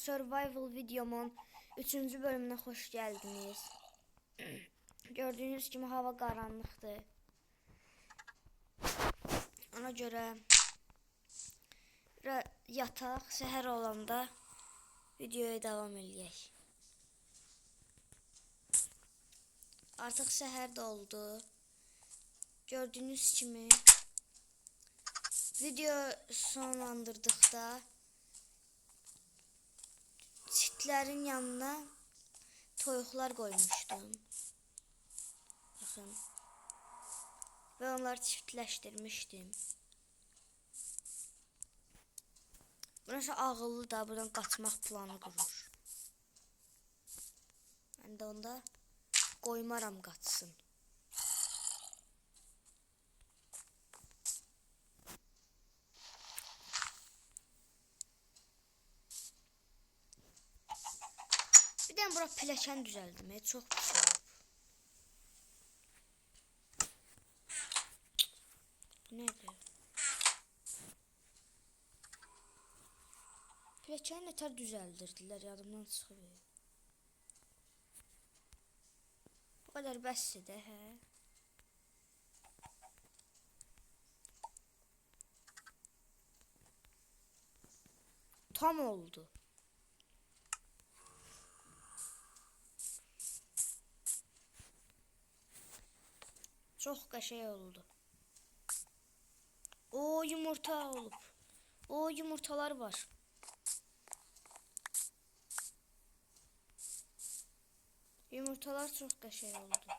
survival videomun 3. bölümüne hoş geldiniz. Gördüğünüz gibi hava karanlıktı. Ona göre yataq, səhər olanda videoya devam edək. Artıq səhər də oldu. Gördüğünüz kimi video sonlandırdıqda çitlərin yanına toyuqlar koymuştum. Bakın. Ve onları çiftləşdirmişdim. Burası ağıllı da buradan kaçmaq planı qurur. Ben də onda qoymaram qaçsın. Bir de bura pilləkən düzəldim. Çox pis olub. Nədir? Pilləkəni nətər düzəldirdilər, yadımdan çıxıb. Bu kadar bəsdir də, hə? Tam oldu. Çok qəşəng oldu. O yumurta olub. O yumurtalar var. Yumurtalar çok qəşəng oldu.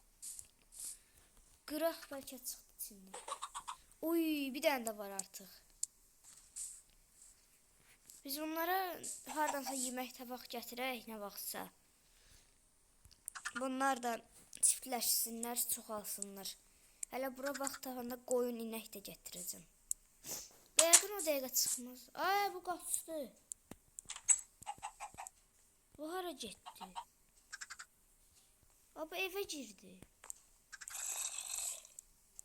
Qıraq bəlkə çıxdı içindən. Oy, bir dənə də var artıq. Biz onlara hardansa yemək tabaq gətirək, nə vaxtsa. Bunlar da çiftləşsinlər, çoxalsınlar. Hələ bura bax tavanda qoyun inək də gətirəcəm. Yəqin o dəqiqə çıxmaz. Ay, bu qaçdı. Bu hara getdi? Bu evə girdi.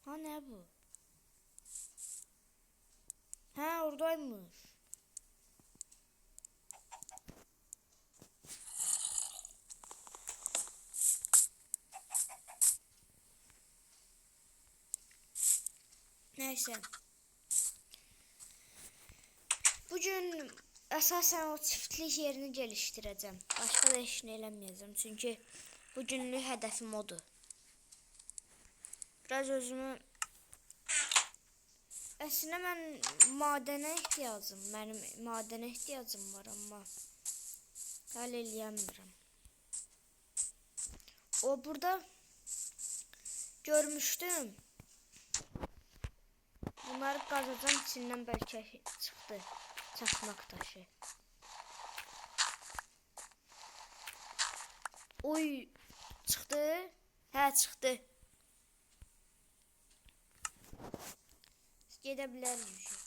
Ha, nə bu? Hə, oradaymış. Neyse. Bugün əsasən o çiftlik yerini geliştireceğim. Başka da iş eləməyəcəm. Çünkü bugünlük hədəfim odur. Biraz özümü... Əslində mən mənim madənə ihtiyacım var, amma həll eləyəmirəm. O burada görmüştüm. Bunları qazacağım, içindən bəlkə çıxdı çaxmaq daşı. Oy, çıxdı. Hə, çıxdı. Gedə bilərik.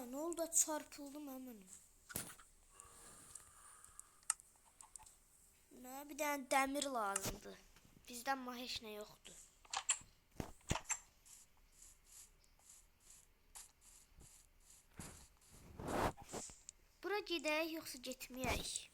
Ne oldu, çarpıldım hemen. Ne, bir tane demir lazımdı. Bizden ama heç ne yoktu. Bura gedək yoxsa getməyək?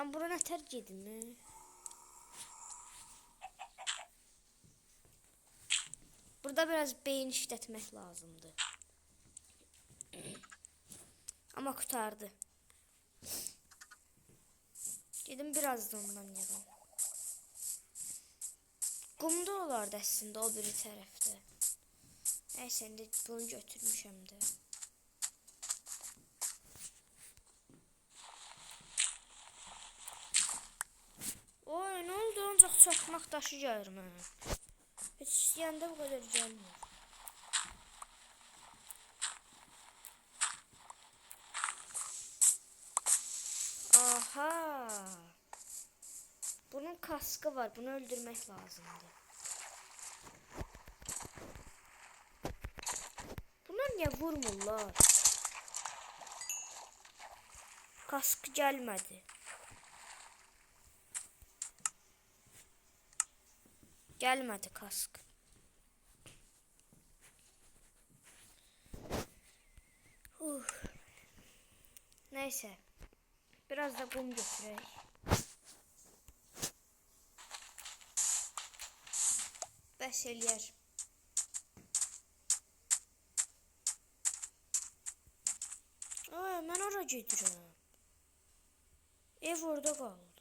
Ben bura nətər gedim? Burada biraz beyin işlətmək lazımdı. Ama kurtardı. Gedim biraz da ondan yığım. Qumda olardı əslində o biri tərəfdə. Nəysə, indi bunu götürmüşəm də. Oy, ne oldu? Ancaq çaxmaq daşı gəlir mənə. Heç istəyəndə bu qədər gəlmir. Aha. Bunun kaskı var. Bunu öldürmek lazımdı. Bunlar niye vurmurlar? Kaskı gelmedi. Gelmedi kask. Neyse. Biraz da kum götüreyim. Bəs eləyər. Ay, mən ora gedirəm. Ev orada qaldı.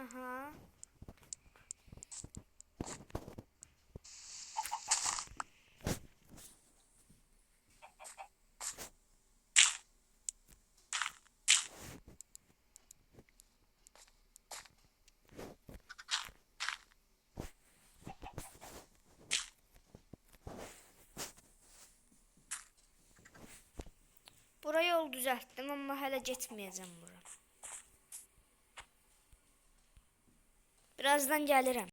Aha. Buraya yol düzəltdim, amma hələ getməyəcəm bura. Birazdan gəlirəm.